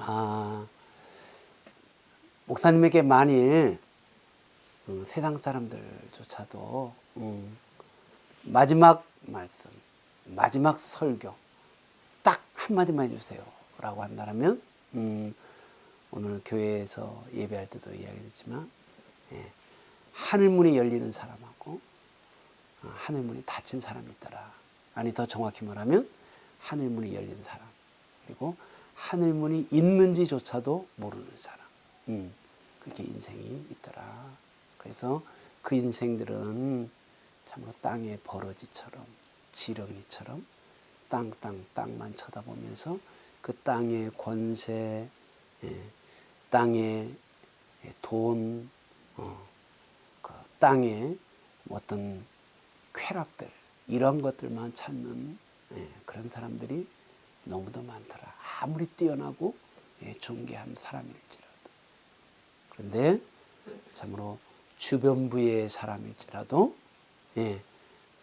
아, 목사님에게 만일 세상 사람들조차도 마지막 말씀, 마지막 설교 딱 한마디만 해주세요 라고 한다면 오늘 교회에서 예배할 때도 이야기했지만 하늘문이 열리는 사람하고 하늘문이 닫힌 사람이 있더라. 아니 더 정확히 말하면 하늘문이 열린 사람 그리고 하늘문이 있는지조차도 모르는 사람 그렇게 인생이 있더라. 그래서 그 인생들은 참으로 땅의 버러지처럼 지렁이처럼 땅만 쳐다보면서 그 땅의 권세, 땅의 돈, 그 땅의 어떤 쾌락들 이런 것들만 찾는 그런 사람들이 너무도 많더라. 아무리 뛰어나고 존귀한 사람일지라도. 그런데 참으로 주변부의 사람일지라도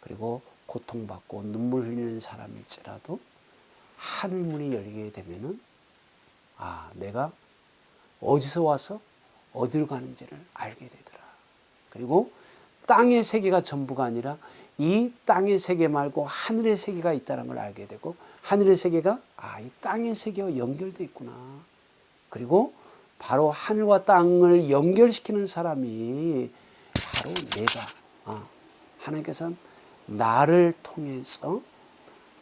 그리고 고통받고 눈물 흘리는 사람일지라도 하늘문이 열리게 되면은 내가 어디서 와서 어디로 가는지를 알게 되더라. 그리고 땅의 세계가 전부가 아니라 이 땅의 세계 말고 하늘의 세계가 있다는 걸 알게 되고 하늘의 세계가 이 땅의 세계와 연결되어 있구나. 그리고 바로 하늘과 땅을 연결시키는 사람이 바로 내가 하나님께서는 나를 통해서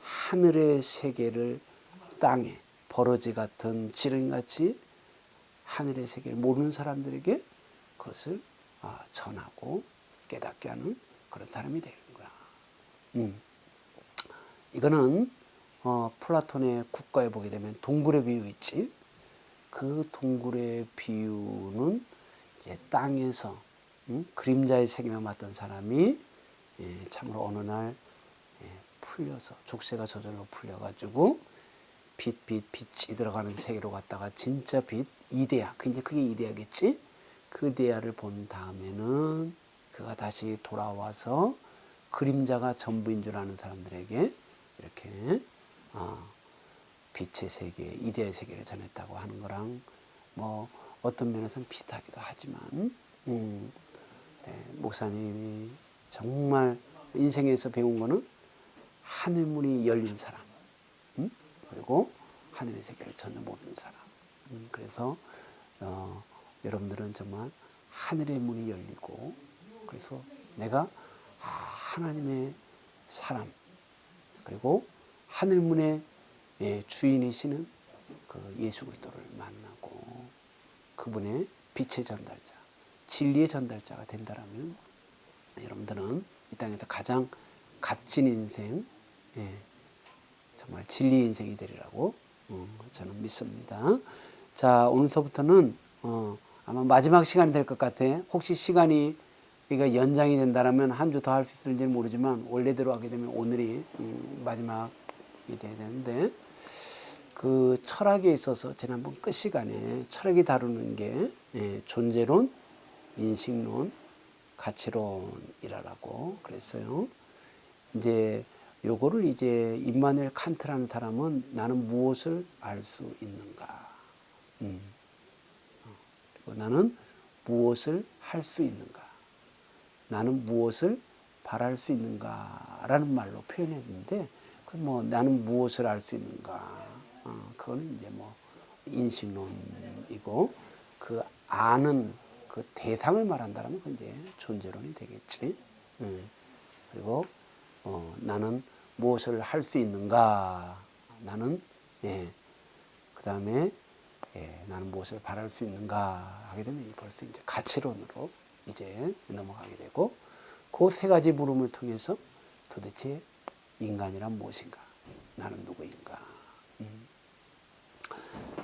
하늘의 세계를 땅에 버러지 같은 지렁이같이 하늘의 세계를 모르는 사람들에게 그것을 전하고 깨닫게 하는 그런 사람이 되는 거야. 이거는 플라톤의 국가에 보게 되면 동굴의 비유 있지. 그 동굴의 비유는 이제 땅에서 그림자의 세계만 맡던 사람이 참으로 어느 날 풀려서 족쇄가 저절로 풀려가지고 빛이 들어가는 세계로 갔다가 진짜 빛 이데아 그게 이데아겠지. 그 데아를 본 다음에는 그가 다시 돌아와서 그림자가 전부인 줄 아는 사람들에게 이렇게 빛의 세계, 이데아의 세계를 전했다고 하는 거랑 뭐 어떤 면에서는 비슷하기도 하지만 목사님이 정말 인생에서 배운 거는 하늘문이 열린 사람 그리고 하늘의 세계를 전혀 모르는 사람 그래서 여러분들은 정말 하늘의 문이 열리고 그래서 내가 하나님의 사람 그리고 하늘문의 주인이시는 그 예수 그리스도를 만나고 그분의 빛의 전달자 진리의 전달자가 된다라면 여러분들은 이 땅에서 가장 값진 인생 정말 진리의 인생이 되리라고 저는 믿습니다. 자 오늘서부터는 아마 마지막 시간이 될 것 같아. 혹시 시간이 이거 연장이 된다면 한 주 더 할 수 있을지 모르지만 원래대로 하게 되면 오늘이 마지막이 돼야 되는데 그 철학에 있어서 지난번 끝 시간에 철학이 다루는 게 존재론, 인식론, 가치론이라고 그랬어요. 이제 요거를 이제 임마누엘 칸트라는 사람은 나는 무엇을 알 수 있는가? 그리고 나는 무엇을 할 수 있는가? 나는 무엇을 바랄 수 있는가라는 말로 표현했는데, 그 뭐 나는 무엇을 알 수 있는가? 그거는 이제 뭐 인식론이고 그 아는 그 대상을 말한다면 그 이제 존재론이 되겠지. 그리고 나는 무엇을 할 수 있는가? 나는 그 다음에 나는 무엇을 바랄 수 있는가 하게 되면 벌써 이제 가치론으로 이제 넘어가게 되고 그 세 가지 물음을 통해서 도대체 인간이란 무엇인가? 나는 누구인가?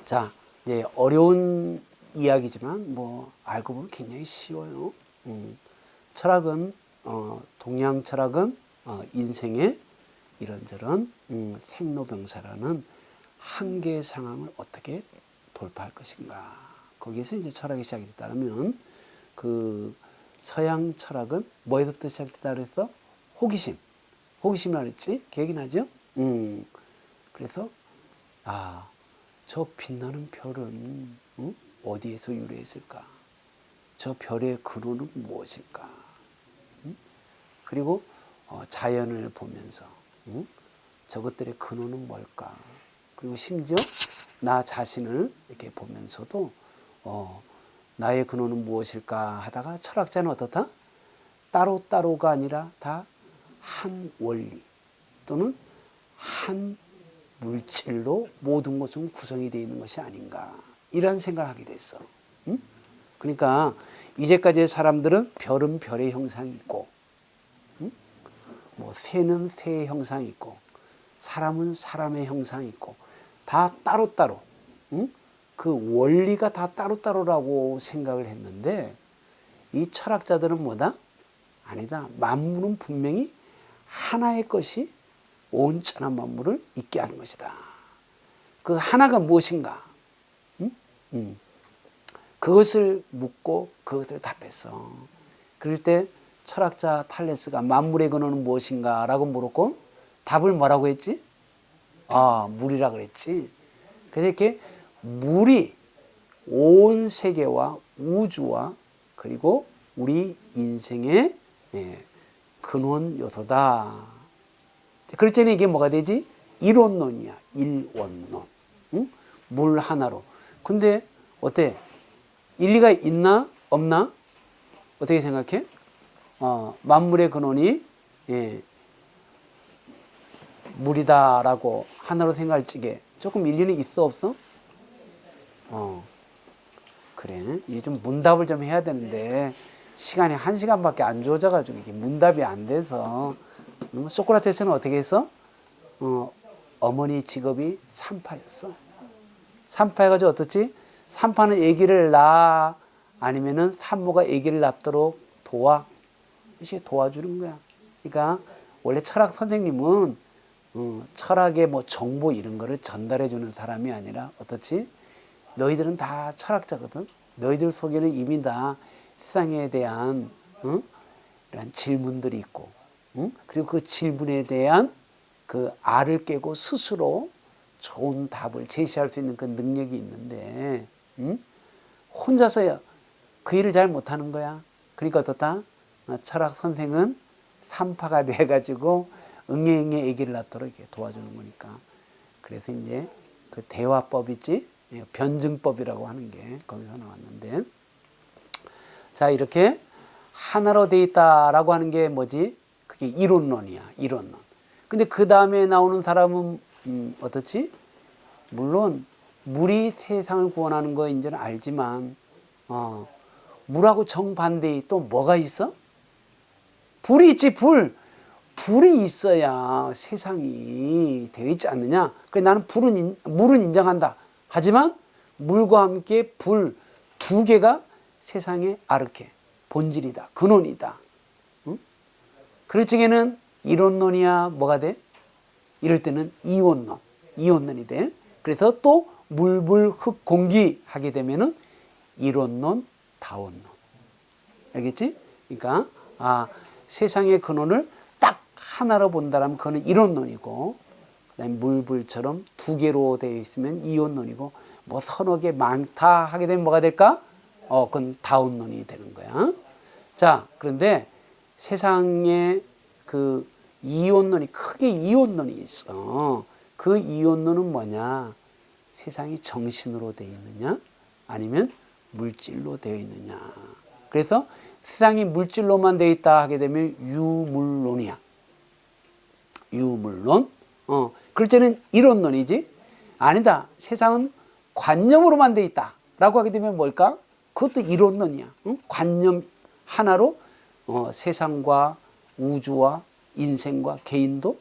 자, 이제 어려운 이야기지만 뭐 알고 보면 굉장히 쉬워요. 철학은 동양 철학은 인생의 이런저런 생로병사라는 한계 상황을 어떻게 돌파할 것인가. 거기에서 이제 철학이 시작이 됐다면 그 서양 철학은 뭐에서부터 시작됐다 그랬어? 호기심이라 그랬지? 기억이 나죠? 그래서 저 빛나는 별은 어디에서 유래했을까? 저 별의 근원은 무엇일까? 그리고 자연을 보면서 저것들의 근원은 뭘까? 그리고 심지어 나 자신을 이렇게 보면서도 나의 근원은 무엇일까 하다가 철학자는 어떻다? 따로따로가 아니라 다 한 원리 또는 한 물질로 모든 것은 구성이 되어 있는 것이 아닌가 이런 생각을 하게 됐어. 그러니까 이제까지의 사람들은 별은 별의 형상이 있고 뭐 새는 새의 형상이 있고 사람은 사람의 형상이 있고 다 따로따로 그 원리가 다 따로따로라고 생각을 했는데 이 철학자들은 뭐다? 아니다. 만물은 분명히 하나의 것이 온전한 만물을 있게 하는 것이다. 그 하나가 무엇인가? 그것을 묻고 그것을 답했어. 그럴 때 철학자 탈레스가 만물의 근원은 무엇인가? 라고 물었고 답을 뭐라고 했지? 물이라 그랬지. 그래서 이렇게 물이 온 세계와 우주와 그리고 우리 인생의 근원 요소다. 그렇잖아요. 이게 뭐가 되지? 일원론이야. 일원론. 응? 물 하나로. 근데 어때? 일리가 있나? 없나? 어떻게 생각해? 만물의 근원이 물이다라고 하나로 생각할 적에 조금 일리는 있어 없어? 그래. 이게 좀 문답을 좀 해야 되는데 시간이 1시간밖에 안 주어져가지고 이게 문답이 안 돼서. 소크라테스는 어떻게 했어? 어머니 직업이 산파였어. 산파해가지고 어떻지? 산파는 아기를 낳아 아니면은 산모가 아기를 낳도록 도와. 이게 도와주는 거야. 그러니까 원래 철학 선생님은 철학의 뭐 정보 이런 거를 전달해 주는 사람이 아니라 어떻지? 너희들은 다 철학자거든. 너희들 속에는 이미 다 세상에 대한 이런 질문들이 있고, 그리고 그 질문에 대한 그 알을 깨고 스스로 좋은 답을 제시할 수 있는 그 능력이 있는데, 혼자서 그 일을 잘 못하는 거야. 그러니까 어떻다? 철학 선생은 산파가 돼가지고 응애응애 아기를 낳도록 이렇게 도와주는 거니까. 그래서 이제 그 대화법 있지? 변증법이라고 하는 게 거기서 나왔는데, 자, 이렇게 하나로 돼 있다라고 하는 게 뭐지? 그게 이론론이야. 이론론. 근데 그 다음에 나오는 사람은 어떻지? 물론 물이 세상을 구원하는 거인 줄 알지만 물하고 정반대의 또 뭐가 있어? 불이 있지. 불이 있어야 세상이 되어 있지 않느냐. 그래서 나는 물은 인정한다. 하지만 물과 함께 불 두 개가 세상의 아르케 본질이다. 근원이다. 그럴 적에는 이론론이야 뭐가 돼? 이럴 때는 이원론이 돼. 그래서 또 물, 불, 흙, 공기 하게 되면은 이론론, 다원론. 알겠지? 그러니까 세상의 근원을 딱 하나로 본다면 그거는 이론론이고, 그다음에 물, 불처럼 두 개로 되어 있으면 이원론이고, 뭐 서너 개 많다 하게 되면 뭐가 될까? 그건 다원론이 되는 거야. 자, 그런데 세상에 그 이원론이 크게 이원론이 있어. 그 이원론은 뭐냐? 세상이 정신으로 되어 있느냐? 아니면 물질로 되어 있느냐? 그래서 세상이 물질로만 되어 있다 하게 되면 유물론이야. 유물론. 그럴 때는 이론론이지. 아니다. 세상은 관념으로만 되어 있다 라고 하게 되면 뭘까? 그것도 이론론이야. 관념 하나로 세상과 우주와 인생과 개인도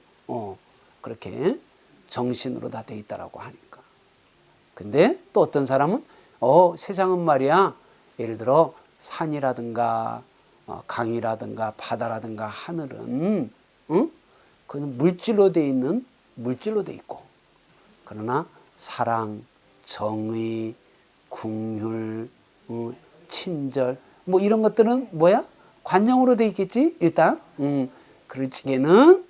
그렇게 정신으로 다 돼 있다라고 하니까. 근데 또 어떤 사람은 세상은 말이야, 예를 들어 산이라든가 강이라든가 바다라든가 하늘은 그건 물질로 돼 있는 물질로 돼 있고, 그러나 사랑, 정의, 궁율, 친절 뭐 이런 것들은 뭐야? 관념으로 돼 있겠지 일단. 그럴 적에는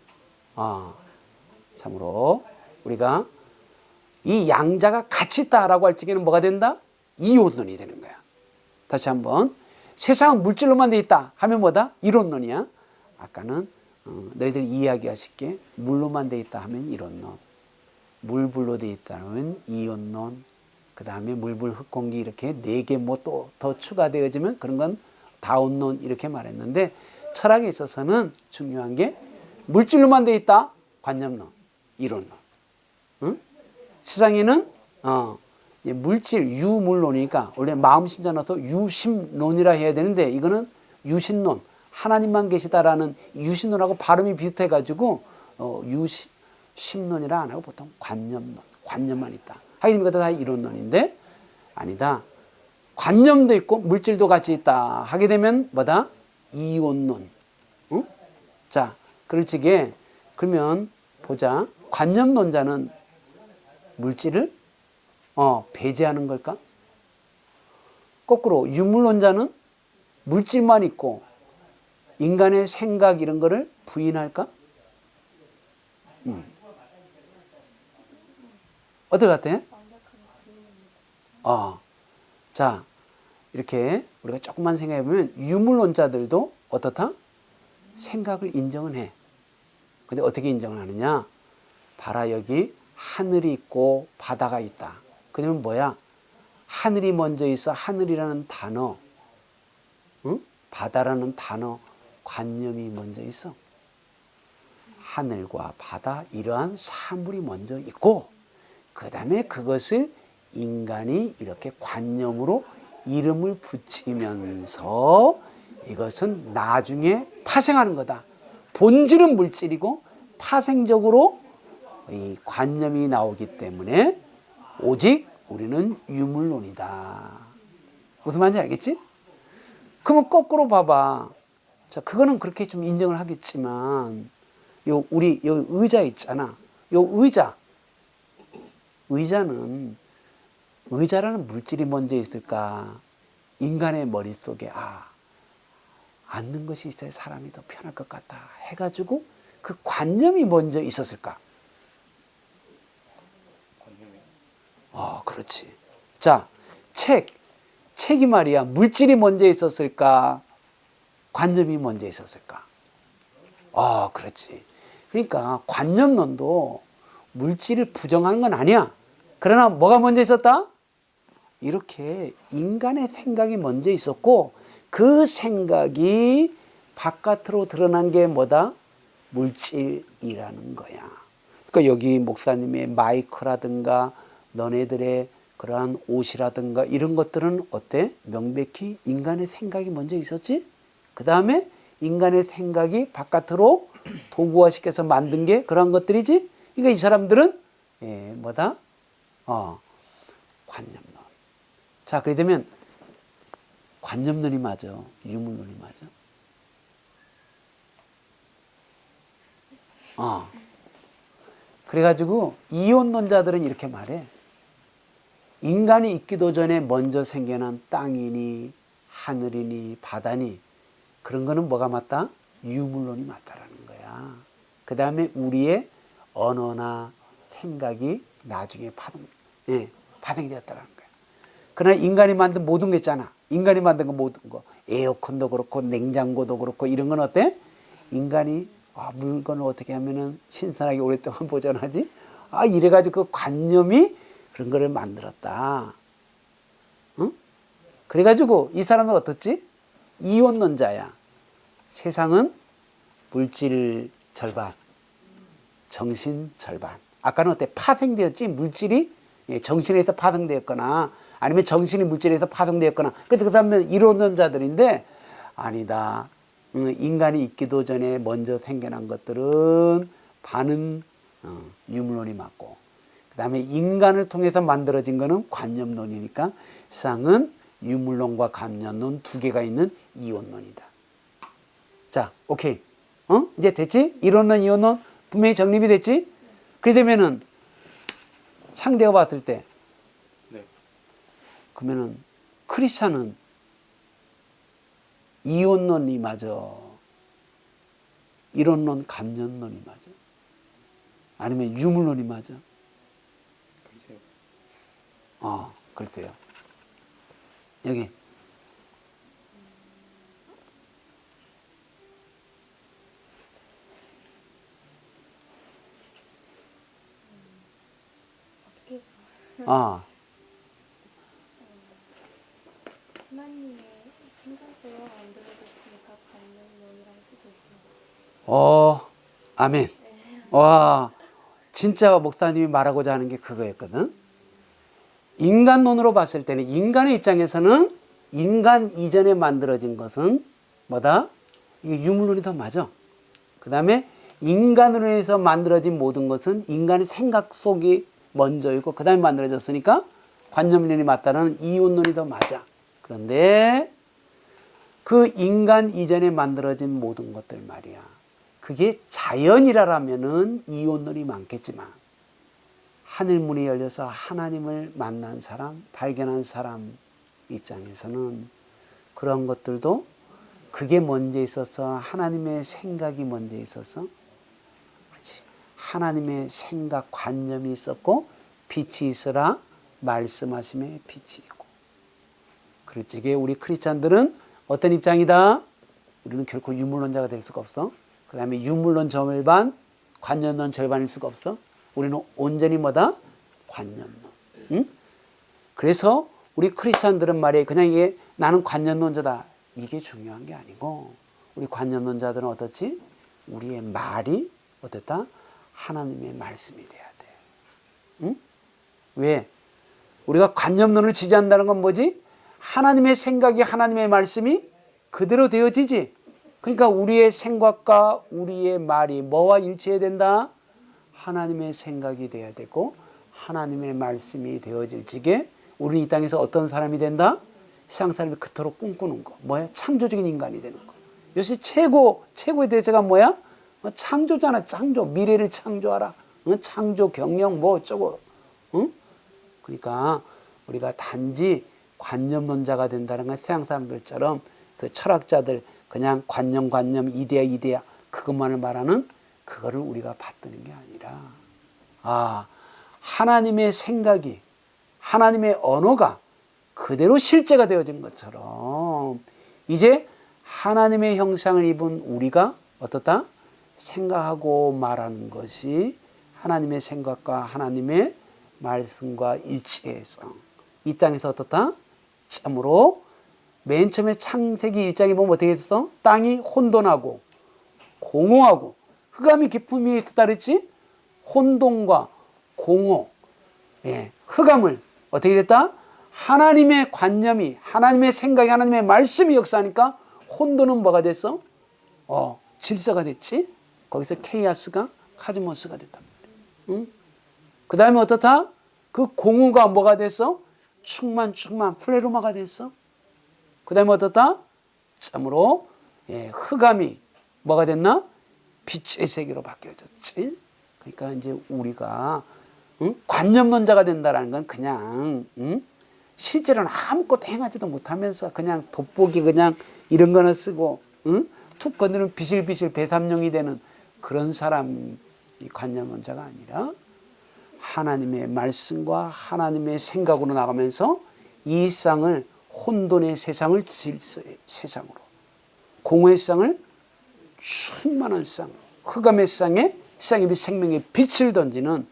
참으로 우리가 이 양자가 같이 있다라고 할 적에는 뭐가 된다? 이원론이 되는 거야. 다시 한번. 세상은 물질로만 돼 있다 하면 뭐다? 이론론이야. 아까는 너희들 이해하기 쉽게 물로만 돼 있다 하면 이론론, 물불로 돼 있다 하면 이온론, 그 다음에 물불 흙공기 이렇게 4개 뭐 또 더 추가되어지면 그런 건 다운론 이렇게 말했는데, 철학에 있어서는 중요한 게 물질로만 돼 있다, 관념론, 이론론. 응? 세상에는 물질, 유물론이니까 원래 마음 심자 넣어서 유심론이라 해야 되는데, 이거는 유신론, 하나님만 계시다라는 유신론하고 발음이 비슷해가지고 유심론이라 안 하고 보통 관념론, 관념만 있다. 하긴 이것도 다 이론론인데, 아니다. 관념도 있고 물질도 같이 있다 하게 되면 뭐다? 이원론. 응? 자, 그럴 적에 그러면 보자. 관념론자는 물질을 배제하는 걸까? 거꾸로 유물론자는 물질만 있고 인간의 생각 이런 거를 부인할까? 어떨 것 같아? 자, 이렇게 우리가 조금만 생각해 보면 유물론자들도 어떻다? 생각을 인정은 해. 근데 어떻게 인정을 하느냐? 봐라, 여기 하늘이 있고 바다가 있다. 그러면 뭐야? 하늘이 먼저 있어. 하늘이라는 단어, 응? 바다라는 단어, 관념이 먼저 있어. 하늘과 바다 이러한 사물이 먼저 있고, 그 다음에 그것을 인간이 이렇게 관념으로 이름을 붙이면서 이것은 나중에 파생하는 거다. 본질은 물질이고 파생적으로 이 관념이 나오기 때문에 오직 우리는 유물론이다. 무슨 말인지 알겠지? 그러면 거꾸로 봐봐. 자, 그거는 그렇게 좀 인정을 하겠지만, 우리 여기 의자 있잖아. 의자라는 물질이 먼저 있을까? 인간의 머릿속에 앉는 것이 있어야 사람이 더 편할 것 같다 해가지고 그 관념이 먼저 있었을까? 그렇지. 자, 책이 말이야. 물질이 먼저 있었을까? 관념이 먼저 있었을까? 그렇지. 그러니까 관념론도 물질을 부정하는 건 아니야. 그러나 뭐가 먼저 있었다? 이렇게 인간의 생각이 먼저 있었고, 그 생각이 바깥으로 드러난 게 뭐다? 물질이라는 거야. 그러니까 여기 목사님의 마이크라든가 너네들의 그러한 옷이라든가 이런 것들은 어때? 명백히 인간의 생각이 먼저 있었지? 그 다음에 인간의 생각이 바깥으로 도구화시켜서 만든 게 그러한 것들이지? 그러니까 이 사람들은 뭐다? 관념론. 자, 그래 되면 관념론이 맞아? 유물론이 맞아? 그래가지고 이원론자들은 이렇게 말해. 인간이 있기도 전에 먼저 생겨난 땅이니 하늘이니 바다니 그런 거는 뭐가 맞다? 유물론이 맞다라는 거야. 그 다음에 우리의 언어나 생각이 나중에 파생되었다라는 거야. 그러나 인간이 만든 모든 게 있잖아. 인간이 만든 거 모든 거. 에어컨도 그렇고 냉장고도 그렇고 이런 건 어때? 인간이 물건을 어떻게 하면은 신선하게 오랫동안 보존하지? 이래가지고 그 관념이 그런 거를 만들었다. 응? 그래가지고 이 사람은 어떻지? 이원론자야. 세상은 물질 절반, 정신 절반. 아까는 어때? 파생되었지? 물질이 정신에서 파생되었거나 아니면 정신이 물질에서 파생되었거나. 그래서 그 사람은 이론론자들인데 아니다. 인간이 있기도 전에 먼저 생겨난 것들은 반은 유물론이 맞고, 그 다음에 인간을 통해서 만들어진 거는 관념론이니까 세상은 유물론과 관념론 두 개가 있는 이원론이다. 자, 오케이. 이제 됐지? 이론론, 이원론 분명히 정립이 됐지? 그래 되면은 상대가 봤을 때, 그러면은 크리스찬은 이원론이 맞아? 이론론, 관념론이 맞아? 아니면 유물론이 맞아? 글쎄요. 글쎄요. 여기. 어떻게 하나님의 생각으로 만들어졌으니까 관념론이랄 수도 있고. 아멘. 와, 진짜 목사님이 말하고자 하는 게 그거였거든. 인간론으로 봤을 때는 인간의 입장에서는 인간 이전에 만들어진 것은 뭐다? 이게 유물론이 더 맞아. 그 다음에 인간으로 해서 만들어진 모든 것은 인간의 생각 속이 먼저이고 그 다음에 만들어졌으니까 관념론이 맞다는 이혼론이 더 맞아. 그런데 그 인간 이전에 만들어진 모든 것들 말이야. 그게 자연이라면은 이혼론이 많겠지만 하늘문이 열려서 하나님을 만난 사람, 발견한 사람 입장에서는 그런 것들도 그게 먼저 있어서 하나님의 생각이 먼저 있어서 그렇지. 하나님의 생각 관념이 있었고 빛이 있으라 말씀하심에 빛이 있고 그럴 적에 우리 크리스찬들은 어떤 입장이다? 우리는 결코 유물론자가 될 수가 없어. 그 다음에 유물론 절반, 관념론 절반일 수가 없어. 우리는 온전히 뭐다? 관념론. 응? 그래서 우리 크리스찬들은 말이에요. 그냥 이게 나는 관념론자다. 이게 중요한 게 아니고 우리 관념론자들은 어떻지? 우리의 말이 어떻다? 하나님의 말씀이 돼야 돼. 응? 왜? 우리가 관념론을 지지한다는 건 뭐지? 하나님의 생각이 하나님의 말씀이 그대로 되어지지. 그러니까 우리의 생각과 우리의 말이 뭐와 일치해야 된다? 하나님의 생각이 돼야 되고 하나님의 말씀이 되어질 적에 우리는 이 땅에서 어떤 사람이 된다? 세상 사람이 그토록 꿈꾸는 거. 뭐야? 창조적인 인간이 되는 거. 요새 최고의 대세가 뭐야? 창조잖아. 창조. 미래를 창조하라. 창조 경영 뭐 어쩌고. 응? 그러니까 우리가 단지 관념론자가 된다는 건 세상 사람들처럼 그 철학자들 그냥 관념 이데아 그것만을 말하는 그거를 우리가 받드는 게 아니라 하나님의 생각이 하나님의 언어가 그대로 실제가 되어진 것처럼 이제 하나님의 형상을 입은 우리가 어떻다? 생각하고 말하는 것이 하나님의 생각과 하나님의 말씀과 일치해서 이 땅에서 어떻다? 참으로 맨 처음에 창세기 1장에 보면 어떻게 했어? 땅이 혼돈하고 공허하고 흑암이 깊음이 있었다 그랬지? 혼돈과 공허, 흑암을 어떻게 됐다? 하나님의 관념이 하나님의 생각이 하나님의 말씀이 역사하니까 혼돈은 뭐가 됐어? 질서가 됐지? 거기서 케이아스가 카즈모스가 됐단 말이야. 응? 그 다음에 어떻다? 그 공허가 뭐가 됐어? 충만 플레로마가 됐어. 그 다음에 어떻다? 참으로 흑암이 뭐가 됐나? 빛의 세계로 바뀌어졌지. 그러니까 이제 우리가 관념론자가 된다는 건 그냥 실제로는 아무것도 행하지도 못하면서 그냥 돋보기 그냥 이런 거나 쓰고 툭 건드리면 비실비실 배삼룡이 되는 그런 사람이 관념론자가 아니라 하나님의 말씀과 하나님의 생각으로 나가면서 이 세상을 혼돈의 세상을 질서의 세상으로 공허의 세상을 충만한 세상 흑암의 세상에 세상의 생명의 빛을 던지는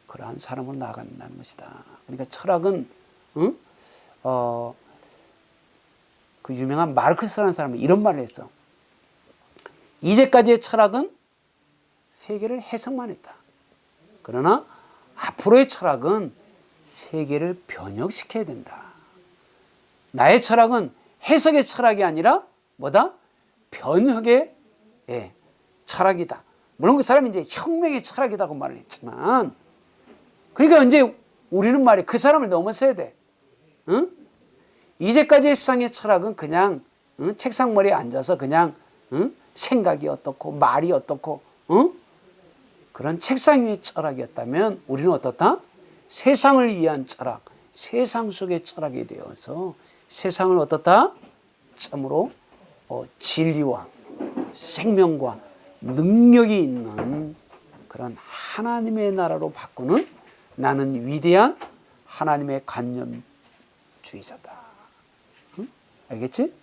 그러한 사람으로 나아간다는 것이다. 그러니까 철학은 그 유명한 마르크스라는 사람은 이런 말을 했어. 이제까지의 철학은 세계를 해석만 했다. 그러나 앞으로의 철학은 세계를 번역시켜야 된다. 나의 철학은 해석의 철학이 아니라 뭐다? 번역의 철학이다. 물론 그 사람이 이제 혁명의 철학이라고 말을 했지만 그러니까 이제 우리는 말이 그 사람을 넘어서야 돼. 응? 이제까지의 세상의 철학은 그냥 책상머리에 앉아서 그냥 생각이 어떻고 말이 어떻고 그런 책상 위의 철학이었다면 우리는 어떻다? 세상을 위한 철학, 세상 속의 철학이 되어서 세상을 어떻다? 참으로 진리와 생명과 능력이 있는 그런 하나님의 나라로 바꾸는 나는 위대한 하나님의 관념주의자다. 응? 알겠지?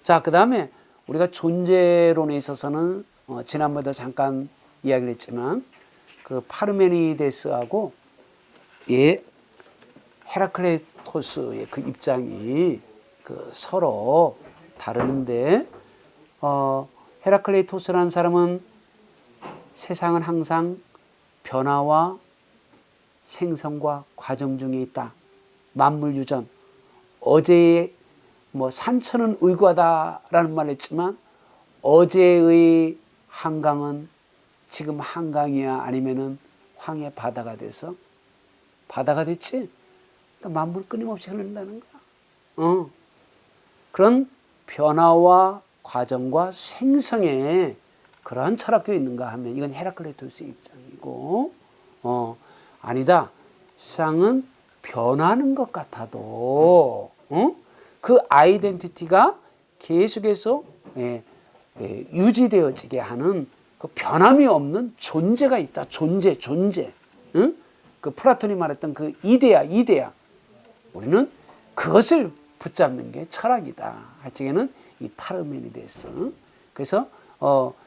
자, 그 다음에 우리가 존재론에 있어서는 지난번에도 잠깐 이야기를 했지만 그 파르메니데스하고 헤라클레이토스의 그 입장이 그 서로 다르는데 헤라클레이토스라는 사람은 세상은 항상 변화와 생성과 과정 중에 있다. 만물유전. 어제의 산천은 의구하다라는 말을 했지만 어제의 한강은 지금 한강이야 아니면은 황해 바다가 돼서 바다가 됐지. 그러니까 만물 끊임없이 흐른다는 거야. 그런 변화와 과정과 생성에 그러한 철학도 있는가 하면 이건 헤라클레이토스의 입장이고 아니다. 세상은 변하는 것 같아도 그 아이덴티티가 계속해서 유지되어지게 하는 그 변함이 없는 존재가 있다. 존재. 그 플라톤이 말했던 그 이데아. 우리는 그것을 붙잡는 게 철학이다. 할 적에는 이 파르메니데스. 그래서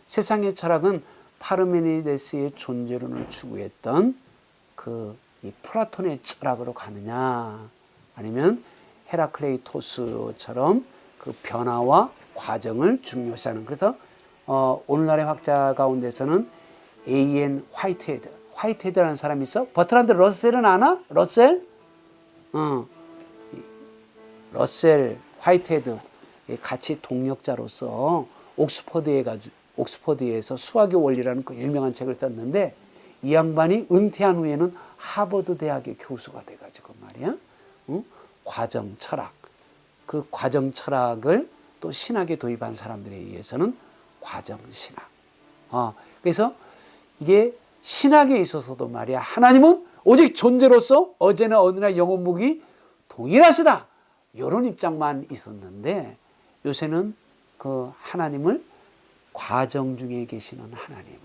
세상의 철학은 파르메니데스의 존재론을 추구했던 이 플라톤의 철학으로 가느냐, 아니면 헤라클레이토스처럼 그 변화와 과정을 중요시하는. 그래서 오늘날의 학자 가운데서는 A.N. 화이트헤드라는 사람이 있어. 버트란드 러셀은 아나? 러셀 화이트헤드 같이 동역자로서 옥스퍼드에서 수학의 원리라는 그 유명한 책을 썼는데 이 양반이 은퇴한 후에는 하버드 대학의 교수가 돼가지고 말이야. 과정 철학. 그 과정 철학을 또 신학에 도입한 사람들에 의해서는 과정 신학. 그래서 이게 신학에 있어서도 말이야. 하나님은 오직 존재로서 어제나 어느나 영원무기 동일하시다. 이런 입장만 있었는데 요새는 그 하나님을 과정 중에 계시는 하나님.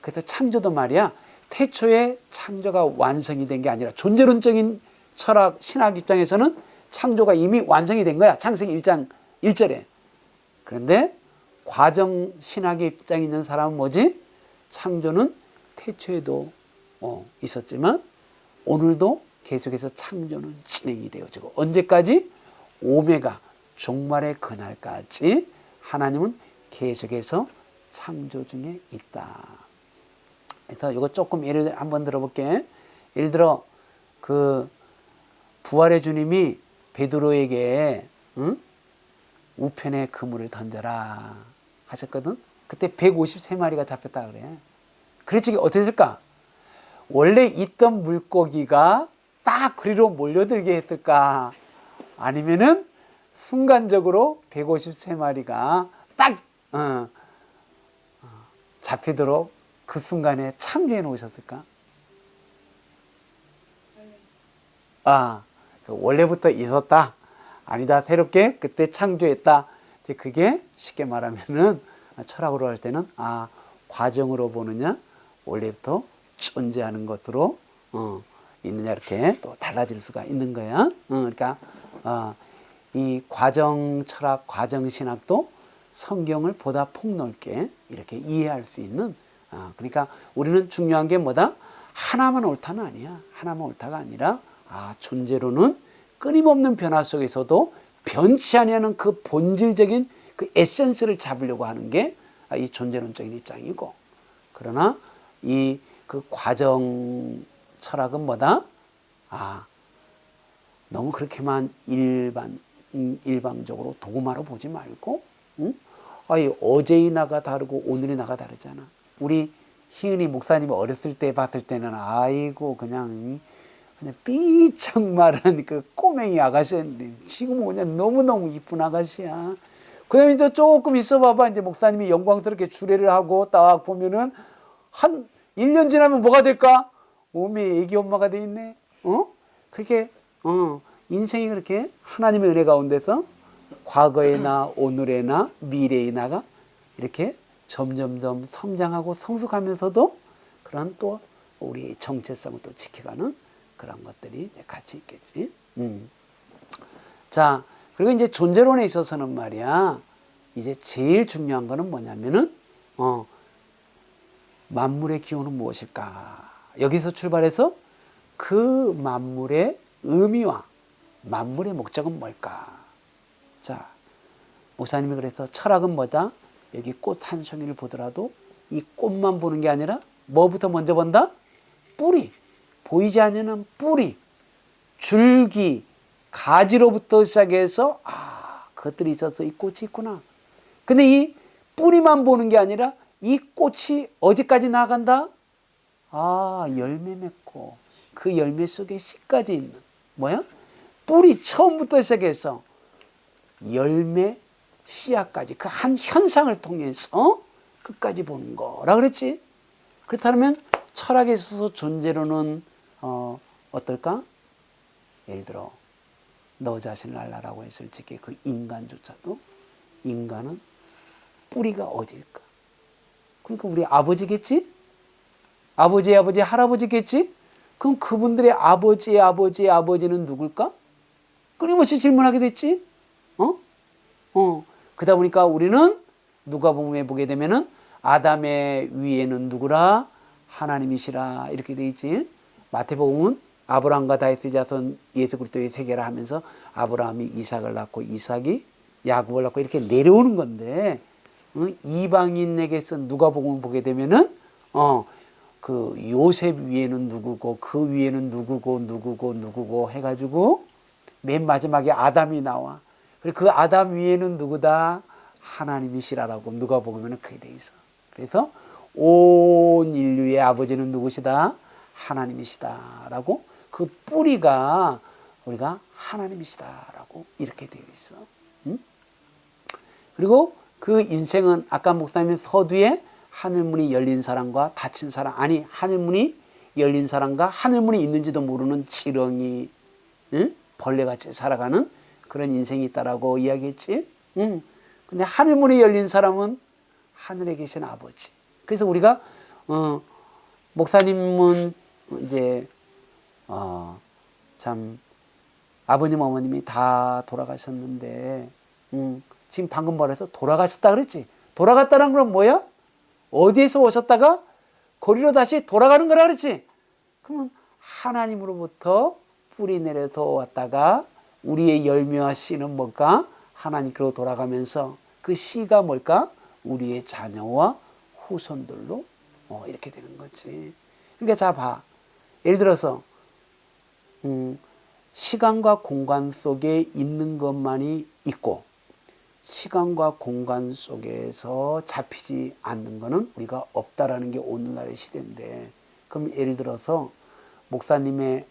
그래서 창조도 말이야. 태초에 창조가 완성이 된 게 아니라 존재론적인 철학, 신학 입장에서는 창조가 이미 완성이 된 거야. 창세기 1장 1절에. 그런데 과정 신학의 입장에 있는 사람은 뭐지? 창조는 태초에도 있었지만 오늘도 계속해서 창조는 진행이 되어지고 언제까지? 오메가 종말의 그날까지 하나님은 계속해서 창조 중에 있다. 그래서 이거 조금 예를 한번 들어볼게. 예를 들어 그 부활의 주님이 베드로에게 우편에 그물을 던져라 하셨거든. 그때 153마리가 잡혔다 그래. 그랬지 어떻게 했을까? 원래 있던 물고기가 딱 그리로 몰려들게 했을까? 아니면은 순간적으로 153마리가 딱 잡히도록 그 순간에 창조해 놓으셨을까? 원래부터 있었다. 아니다. 새롭게 그때 창조했다. 그게 쉽게 말하면은 철학으로 할 때는 과정으로 보느냐, 원래부터 존재하는 것으로 있느냐 이렇게 또 달라질 수가 있는 거야. 그러니까 이 과정 철학, 과정 신학도 성경을 보다 폭넓게 이렇게 이해할 수 있는. 그러니까 우리는 중요한 게 뭐다? 하나만 옳다는 아니야. 하나만 옳다가 아니라 존재로는 끊임없는 변화 속에서도 변치 아니하는 그 본질적인 그 에센스를 잡으려고 하는 게 이 존재론적인 입장이고, 그러나 이 그 과정 철학은 뭐다? 너무 그렇게만 일방적으로 도구마로 보지 말고, 어제의 나가 다르고 오늘의 나가 다르잖아. 우리 희은이 목사님이 어렸을 때 봤을 때는 아이고 그냥 삐쩍 마른 그 꼬맹이 아가씨였는데 지금 그냥 너무너무 이쁜 아가씨야. 그 다음에 또 조금 있어 봐봐. 이제 목사님이 영광스럽게 주례를 하고 딱 보면은 한 1년 지나면 뭐가 될까? 몸에 애기 엄마가 돼 있네. 그렇게 인생이 그렇게 하나님의 은혜 가운데서 과거의 나, 오늘의 나, 미래의 나가 이렇게 점점점 성장하고 성숙하면서도 그런 또 우리 정체성을 또 지켜가는 그런 것들이 이제 같이 있겠지. 자, 그리고 이제 존재론에 있어서는 말이야, 이제 제일 중요한 거는 뭐냐면은, 만물의 기호는 무엇일까? 여기서 출발해서 그 만물의 의미와 만물의 목적은 뭘까? 자, 목사님이 그래서 철학은 뭐다? 여기 꽃 한 송이를 보더라도 이 꽃만 보는 게 아니라 뭐부터 먼저 본다? 뿌리. 보이지 않는 뿌리, 줄기, 가지로부터 시작해서 그것들이 있어서 이 꽃이 있구나. 근데 이 뿌리만 보는 게 아니라 이 꽃이 어디까지 나간다? 열매 맺고 그 열매 속에 씨까지 있는 뭐야? 뿌리 처음부터 시작해서 열매 씨앗까지 그 한 현상을 통해서 끝까지 보는 거라 그랬지. 그렇다면 철학에 있어서 존재로는 어떨까? 예를 들어 너 자신을 알라라고 했을 적에 그 인간조차도 인간은 뿌리가 어딜까? 그러니까 우리 아버지겠지? 아버지의 아버지 할아버지겠지? 그럼 그분들의 아버지의 아버지의 아버지는 누굴까? 끊임없이 질문하게 됐지? 그러다 보니까 우리는 누가복음에 보게 되면은 아담의 위에는 누구라? 하나님이시라 이렇게 돼 있지. 마태복음은 아브라함과 다윗의 자손 예수 그리스도의 세계라 하면서 아브라함이 이삭을 낳고 이삭이 야곱을 낳고 이렇게 내려오는 건데 이방인에게서 누가복음을 보게 되면은 그 요셉 위에는 누구고 그 위에는 누구고 해가지고 맨 마지막에 아담이 나와. 그리고 그 아담 위에는 누구다? 하나님이시라라고 누가복음에는 그렇게 돼 있어. 그래서 온 인류의 아버지는 누구시다? 하나님이시다라고 그 뿌리가 우리가 하나님이시다라고 이렇게 되어 있어. 그리고 그 인생은 아까 목사님 서두에 하늘문이 열린 사람과 닫힌 사람, 아니 하늘문이 열린 사람과 하늘문이 있는지도 모르는 지렁이, 벌레같이 살아가는 그런 인생이 있다라고 이야기했지. 근데 하늘문이 열린 사람은 하늘에 계신 아버지. 그래서 우리가 목사님은 이제 참 아버님 어머님이 다 돌아가셨는데 지금 방금 말해서 돌아가셨다 그랬지. 돌아갔다는 건 뭐야? 어디에서 오셨다가 거리로 다시 돌아가는 거라 그랬지. 그러면 하나님으로부터 뿌리 내려서 왔다가 우리의 열매와 씨는 뭘까? 하나님께로 돌아가면서 그 씨가 뭘까? 우리의 자녀와 후손들로 이렇게 되는 거지. 그러니까 자 봐. 예를 들어서 시간과 공간 속에 있는 것만이 있고 시간과 공간 속에서 잡히지 않는 것은 우리가 없다라는 게 오늘날의 시대인데, 그럼 예를 들어서 목사님의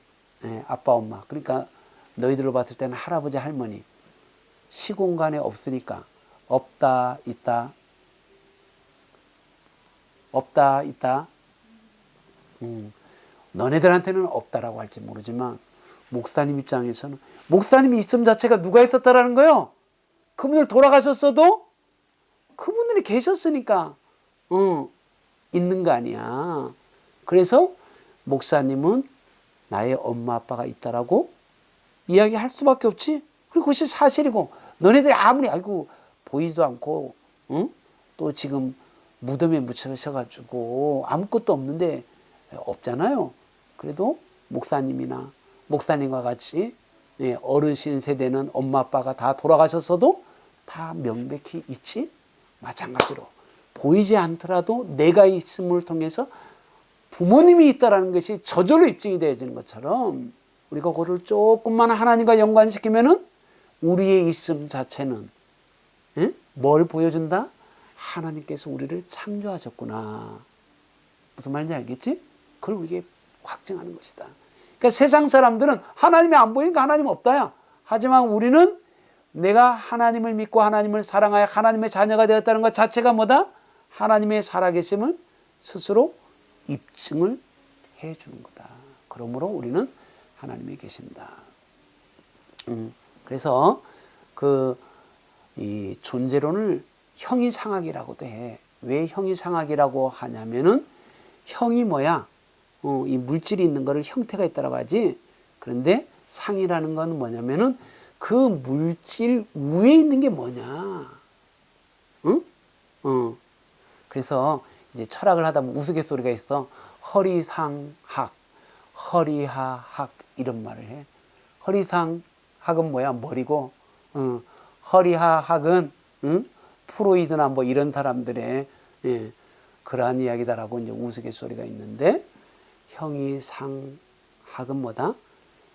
아빠 엄마, 그러니까 너희들로 봤을 때는 할아버지 할머니 시공간에 없으니까 없다 있다 없다 있다 너네들한테는 없다라고 할지 모르지만 목사님 입장에서는 목사님이 있음 자체가 누가 있었다라는 거예요. 그분들 돌아가셨어도 그분들이 계셨으니까 있는 거 아니야. 그래서 목사님은 나의 엄마 아빠가 있다라고 이야기할 수밖에 없지. 그리고 그것이 사실이고 너네들이 아무리 아이고 보이지도 않고 또 지금 무덤에 묻혀셔가지고 아무것도 없는데 없잖아요. 그래도 목사님이나 목사님과 같이 어르신 세대는 엄마 아빠가 다 돌아가셨어도 다 명백히 있지. 마찬가지로 보이지 않더라도 내가 있음을 통해서 부모님이 있다라는 것이 저절로 입증이 되어지는 것처럼 우리가 그거를 조금만 하나님과 연관시키면은 우리의 있음 자체는 뭘 보여준다? 하나님께서 우리를 창조하셨구나. 무슨 말인지 알겠지? 그걸 우리에게 확증하는 것이다. 그러니까 세상 사람들은 하나님이 안 보이니까 하나님 없다야. 하지만 우리는 내가 하나님을 믿고 하나님을 사랑하여 하나님의 자녀가 되었다는 것 자체가 뭐다? 하나님의 살아계심을 스스로 입증을 해주는 거다. 그러므로 우리는 하나님이 계신다. 그래서 이 존재론을 형이상학이라고도 해. 왜 형이상학이라고 하냐면은 형이 뭐야? 이 물질이 있는 거를 형태가 있다라고 하지. 그런데 상이라는 건 뭐냐면은 그 물질 위에 있는 게 뭐냐. 응? 그래서 이제 철학을 하다 보면 우스갯소리가 있어. 허리상학, 허리하학 이런 말을 해. 허리상학은 뭐야? 머리고, 허리하학은 프로이드나 뭐 이런 사람들의 그러한 이야기다라고 이제 우스갯소리가 있는데, 형이상학은 뭐다?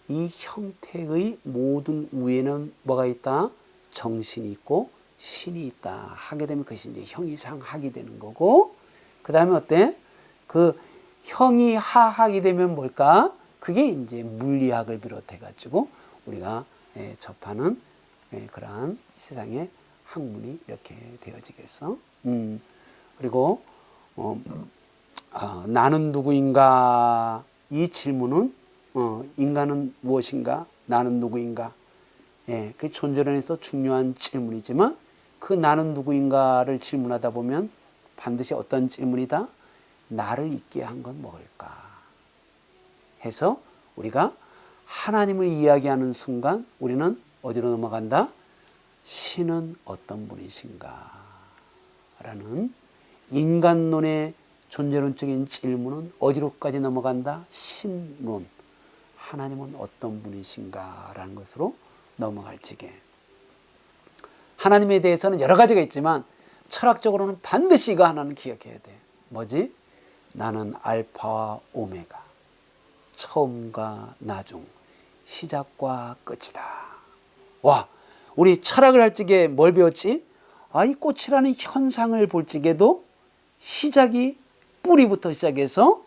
이 형태의 모든 위에는 뭐가 있다? 정신이 있고 신이 있다 하게 되면 그것이 이제 형이상학이 되는 거고, 그 다음에 어때? 그 형이하학이 되면 뭘까? 그게 이제 물리학을 비롯해 가지고 우리가 접하는 그러한 세상의 학문이 이렇게 되어지겠어. 그리고 나는 누구인가? 이 질문은 인간은 무엇인가? 나는 누구인가? 그 존재론에서 중요한 질문이지만 그 나는 누구인가를 질문하다 보면 반드시 어떤 질문이다? 나를 있게 한 건 뭘까? 해서 우리가 하나님을 이야기하는 순간 우리는 어디로 넘어간다? 신은 어떤 분이신가? 라는 인간론의 존재론적인 질문은 어디로까지 넘어간다? 신론. 하나님은 어떤 분이신가? 라는 것으로 넘어갈지게. 하나님에 대해서는 여러 가지가 있지만 철학적으로는 반드시 이거 하나는 기억해야 돼. 뭐지? 나는 알파와 오메가, 처음과 나중, 시작과 끝이다. 와, 우리 철학을 할 적에 뭘 배웠지? 이 꽃이라는 현상을 볼 적에도 시작이 뿌리부터 시작해서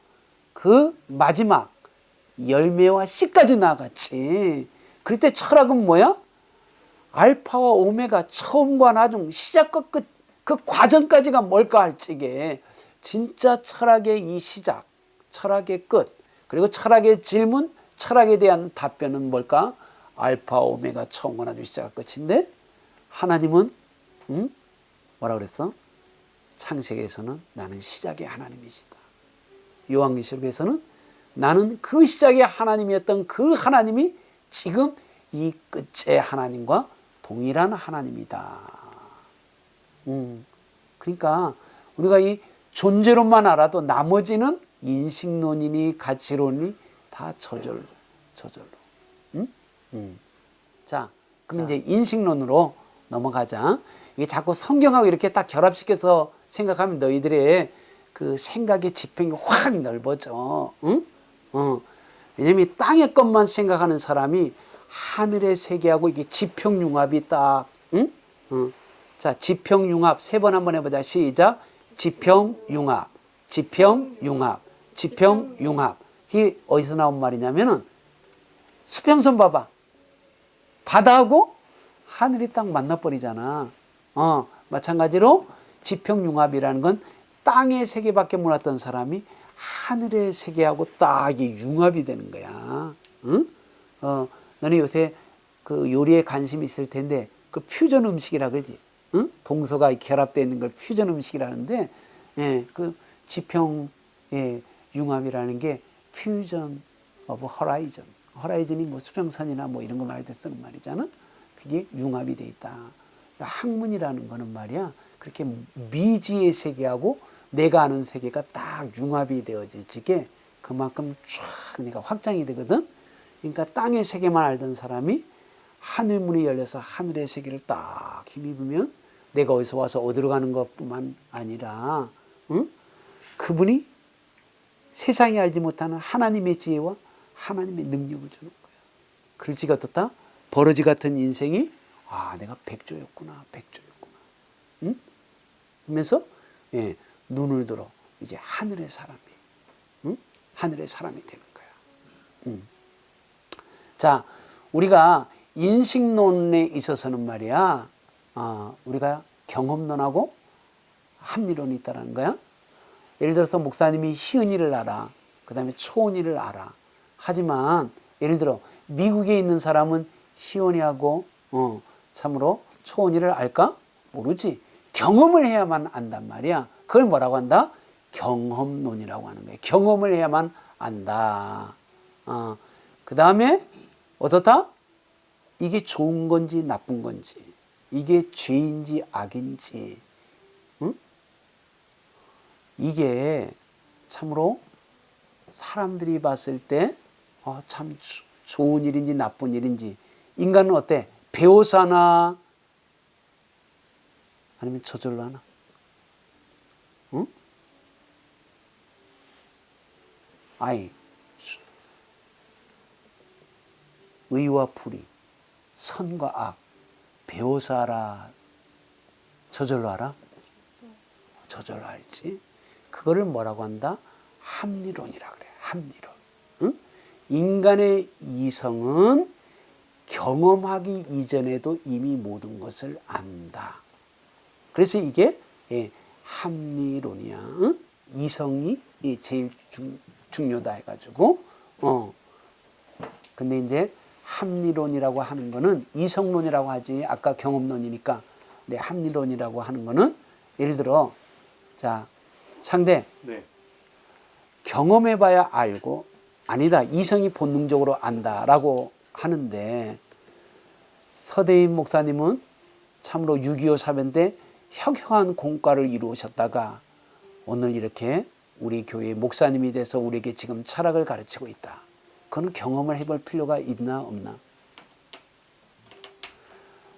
그 마지막 열매와 씨까지 나갔지. 그럴 때 철학은 뭐야? 알파와 오메가, 처음과 나중, 시작과 끝, 그 과정까지가 뭘까 할 적에 진짜 철학의 이 시작, 철학의 끝, 그리고 철학의 질문, 철학에 대한 답변은 뭘까? 알파, 오메가, 처음과 나중, 시작과 끝인데 하나님은 뭐라 그랬어? 창세기에서는 나는 시작의 하나님이시다. 요한계시록에서는 나는 그 시작의 하나님이었던 그 하나님이 지금 이 끝의 하나님과 동일한 하나님이다. 그러니까 우리가 이 존재론만 알아도 나머지는 인식론이니 가치론이 다 저절로. 자, 그럼 이제 인식론으로 넘어가자. 이게 자꾸 성경하고 이렇게 딱 결합시켜서 생각하면 너희들의 그 생각의 지평이 확 넓어져. 왜냐면 이 땅의 것만 생각하는 사람이 하늘의 세계하고 이게 지평융합이 딱, 자, 지평융합 세 번 한번 해보자. 시작. 지평융합, 지평융합, 지평융합. 이게 어디서 나온 말이냐면은 수평선 봐봐. 바다하고 하늘이 딱 만나버리잖아. 마찬가지로 지평융합이라는 건 땅의 세계밖에 몰랐던 사람이 하늘의 세계하고 딱 이게 융합이 되는 거야. 너는 요새 그 요리에 관심이 있을 텐데 그 퓨전 음식이라 그러지. 동서가 결합되어 있는 걸 퓨전 음식이라는데, 그 지평 융합이라는 게 퓨전 오브 허라이즌. 허라이즌이 뭐 수평선이나 뭐 이런 거 말할 때 쓰는 말이잖아. 그게 융합이 돼 있다. 학문이라는 거는 말이야, 그렇게 미지의 세계하고 내가 아는 세계가 딱 융합이 되어질 적에 그만큼 쫙 내가 확장이 되거든. 그러니까 땅의 세계만 알던 사람이 하늘 문이 열려서 하늘의 세계를 딱 힘입으면 내가 어디서 와서 어디로 가는 것뿐만 아니라 그분이 세상이 알지 못하는 하나님의 지혜와 하나님의 능력을 주는 거야. 그럴 지가 어떻다? 버러지 같은 인생이 내가 백조였구나. 하면서 눈을 들어 이제 하늘의 사람이 하늘의 사람이 되는 거야. 자, 우리가 인식론에 있어서는 말이야, 우리가 경험론하고 합리론이 있다는 거야. 예를 들어서 목사님이 희은이를 알아. 그 다음에 초은이를 알아. 하지만 예를 들어 미국에 있는 사람은 희은이하고 참으로 초은이를 알까? 모르지. 경험을 해야만 안단 말이야. 그걸 뭐라고 한다? 경험론이라고 하는 거야. 경험을 해야만 안다. 그 다음에 어떻다? 이게 좋은 건지 나쁜 건지, 이게 죄인지 악인지, 응? 이게 참으로 사람들이 봤을 때 참 좋은 일인지 나쁜 일인지, 인간은 어때? 배워서 하나 아니면 저절로 하나? 응? 아이, 의와 불의, 선과 악, 배워서 알아? 저절로 알아? 저절로 알지? 그거를 뭐라고 한다? 합리론이라 그래. 합리론. 응? 인간의 이성은 경험하기 이전에도 이미 모든 것을 안다. 그래서 이게 합리론이야. 응? 이성이 제일 중요다 해가지고. 근데 이제 합리론이라고 하는 거는 이성론이라고 하지. 아까 경험론이니까. 네, 합리론이라고 하는 거는 예를 들어, 자, 상대. 네. 경험해봐야 알고, 아니다, 이성이 본능적으로 안다라고 하는데, 서대인 목사님은 참으로 6.25 사변 때 혁혁한 공과를 이루셨다가 오늘 이렇게 우리 교회의 목사님이 돼서 우리에게 지금 철학을 가르치고 있다. 그건 경험을 해볼 필요가 있나 없나?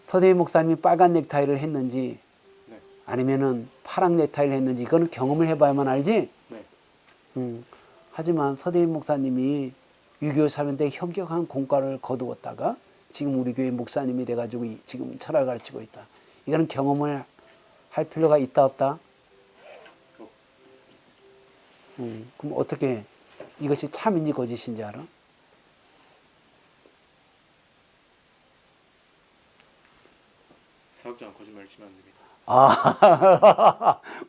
서대인 목사님이 빨간 넥타이를 했는지 네. 아니면은 파랑 넥타이를 했는지 그건 경험을 해봐야만 알지. 네. 하지만 서대인 목사님이 6.25 사변 때 혁혁한 공과를 거두었다가 지금 우리 교회 목사님이 돼가지고 지금 철학을 가르치고 있다. 이거는 경험을 할 필요가 있다 없다? 그럼 어떻게 이것이 참인지 거짓인지 알아? 사역자는 거짓말을 치면 안 됩니다.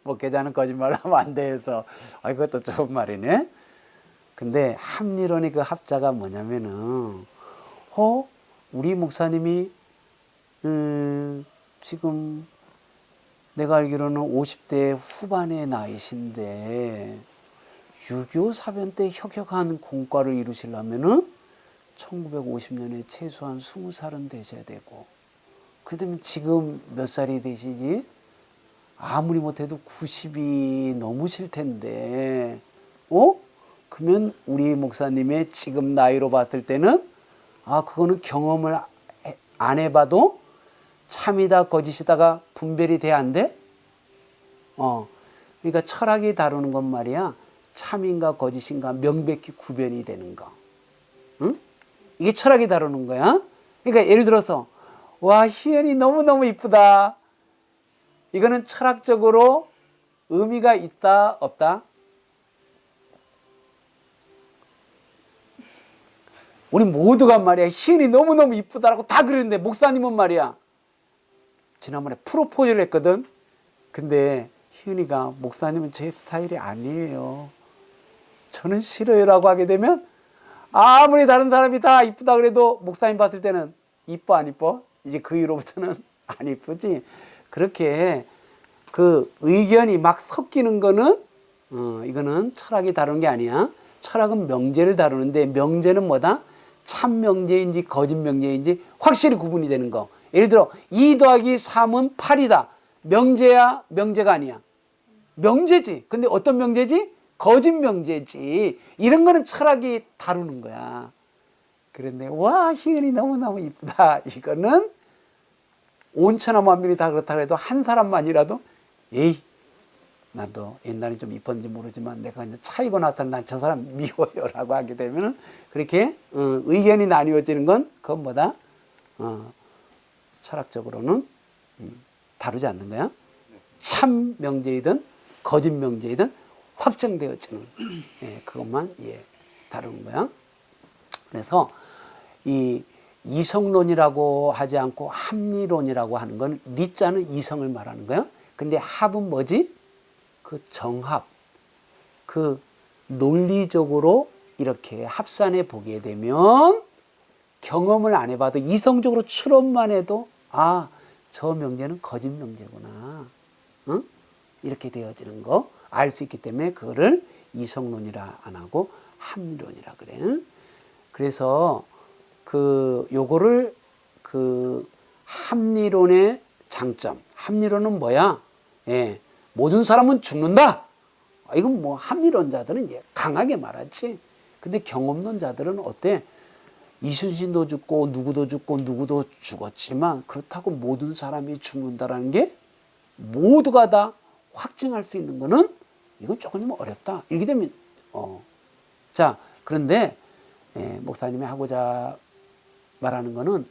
목회자는 거짓말을 하면 안 돼 해서 이것도 좋은 말이네. 근데 합리론의 그 합자가 뭐냐면은 우리 목사님이 지금 내가 알기로는 50대 후반의 나이신데 6.25 사변 때 혁혁한 공과를 이루시려면은 1950년에 최소한 20살은 되셔야 되고, 그러면 지금 몇 살이 되시지? 아무리 못해도 90이 넘으실 텐데, 그러면 우리 목사님의 지금 나이로 봤을 때는 그거는 경험을 안 해봐도 참이다 거짓이다가 분별이 돼 안 돼? 그러니까 철학이 다루는 건 말이야, 참인가 거짓인가 명백히 구별이 되는 거. 응? 이게 철학이 다루는 거야. 그러니까 예를 들어서 와, 희연이 너무너무 이쁘다. 이거는 철학적으로 의미가 있다 없다? 우리 모두가 말이야 희연이 너무너무 이쁘다라고 다 그러는데, 목사님은 말이야 지난번에 프로포즈를 했거든. 근데 희연이가 목사님은 제 스타일이 아니에요, 저는 싫어요라고 하게 되면 아무리 다른 사람이 다 이쁘다 그래도 목사님 봤을 때는 이뻐 안 이뻐? 이제 그 이후로부터는 안 이쁘지. 그렇게 그 의견이 막 섞이는 거는 이거는 철학이 다루는 게 아니야. 철학은 명제를 다루는데, 명제는 뭐다? 참 명제인지 거짓 명제인지 확실히 구분이 되는 거. 예를 들어 2 더하기 3은 8이다. 명제야 명제가 아니야? 명제지. 근데 어떤 명제지? 거짓 명제지. 이런 거는 철학이 다루는 거야. 그런데 와, 희은이 너무너무 이쁘다, 이거는 온천하 만민이 다 그렇다 해도 한 사람만이라도 에이, 나도 옛날에 좀 이뻤는지 모르지만 내가 그냥 차이고 나서는 난 저 사람 미워요라고 하게 되면 그렇게 의견이 나뉘어지는 건 그건 뭐다? 철학적으로는 다루지 않는 거야. 참 명제이든 거짓 명제이든 확정되어지는 그것만 다루는 거야. 그래서 이 이성론이라고 하지 않고 합리론이라고 하는 건 리자는 이성을 말하는 거야. 근데 합은 뭐지? 그 정합, 그 논리적으로 이렇게 합산해 보게 되면 경험을 안 해봐도 이성적으로 추론만 해도 저 명제는 거짓 명제구나, 이렇게 되어지는 거 알 수 있기 때문에 그거를 이성론이라 안 하고 합리론이라 그래. 그래서 요거를 합리론의 장점. 합리론은 뭐야? 예, 모든 사람은 죽는다. 이건 뭐 합리론자들은 이제 강하게 말하지. 근데 경험론자들은 어때? 이순신도 죽고 누구도 죽고 누구도 죽었지만 그렇다고 모든 사람이 죽는다라는 게 모두가 다 확증할 수 있는 거는 이건 조금 어렵다. 이렇게 되면 자, 그런데 목사님이 하고자 말하는 거는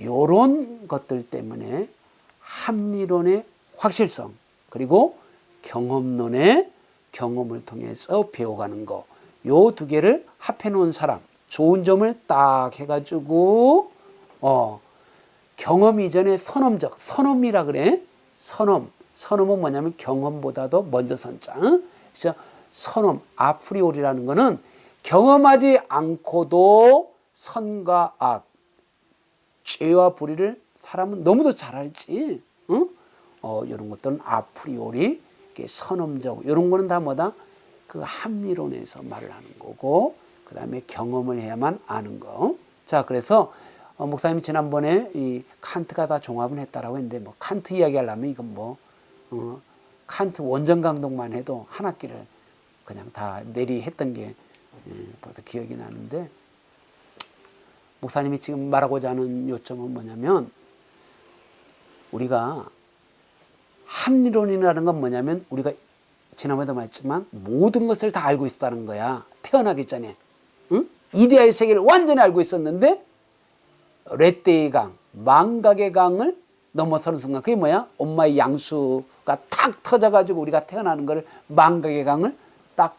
요런 것들 때문에 합리론의 확실성 그리고 경험론의 경험을 통해서 배워가는 거, 요 두 개를 합해 놓은 사람, 좋은 점을 딱 해가지고 경험 이전에 선험적, 선험이라 그래. 선험은 뭐냐면 경험보다도 먼저 선자. 그래서 선험, 아프리오리라는 거는 경험하지 않고도 선과 악, 죄와 불의를 사람은 너무도 잘 알지. 응? 이런 것들은 아프리오리, 선험적, 이런 거는 다 뭐다? 그 합리론에서 말을 하는 거고, 그 다음에 경험을 해야만 아는 거. 자, 그래서 목사님이 지난번에 이 칸트가 다 종합을 했다라고 했는데, 뭐 칸트 이야기 하려면 이건 뭐 칸트 원전 강독만 해도 한 학기를 그냥 다 내리했던 게 벌써 기억이 나는데, 목사님이 지금 말하고자 하는 요점은 뭐냐면, 우리가 합리론이라는 건 뭐냐면 우리가 지난번에도 말했지만 모든 것을 다 알고 있었다는 거야. 태어나기 전에. 응? 이데아의 세계를 완전히 알고 있었는데 레떼의 강, 망각의 강을 넘어서는 순간, 그게 뭐야? 엄마의 양수가 탁 터져가지고 우리가 태어나는 걸 망각의 강을 딱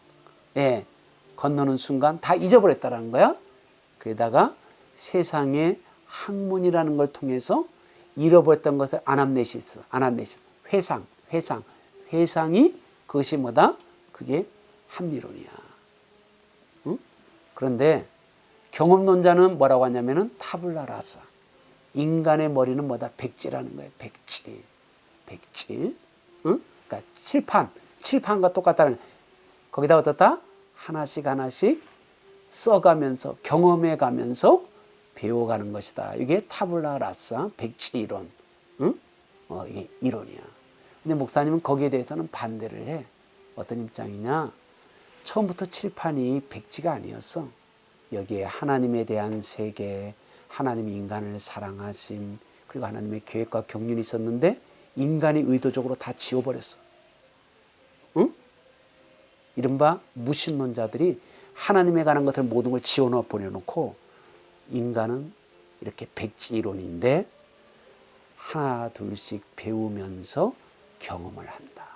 건너는 순간 다 잊어버렸다는 거야. 그러다가 세상의 학문이라는 걸 통해서 잃어버렸던 것을 아남네시스, 회상이 그것이 뭐다? 그게 합리론이야. 응? 그런데 경험론자는 뭐라고 하냐면은 타블라라사. 인간의 머리는 뭐다? 백지라는 거예요. 백지. 응? 그러니까 칠판과 똑같다는, 거기다 어떻다? 하나씩 써가면서 경험해가면서 배워가는 것이다. 이게 타블라라사, 백지 이론. 응? 이게 이론이야. 근데 목사님은 거기에 대해서는 반대를 해. 어떤 입장이냐? 처음부터 칠판이 백지가 아니었어. 여기에 하나님에 대한 세계, 하나님이 인간을 사랑하심, 그리고 하나님의 계획과 경륜이 있었는데 인간이 의도적으로 다 지워버렸어. 응? 이른바 무신론자들이 하나님에 관한 것을 모든 걸 지워넣어 버려놓고, 인간은 이렇게 백지 이론인데 하나 둘씩 배우면서 경험을 한다.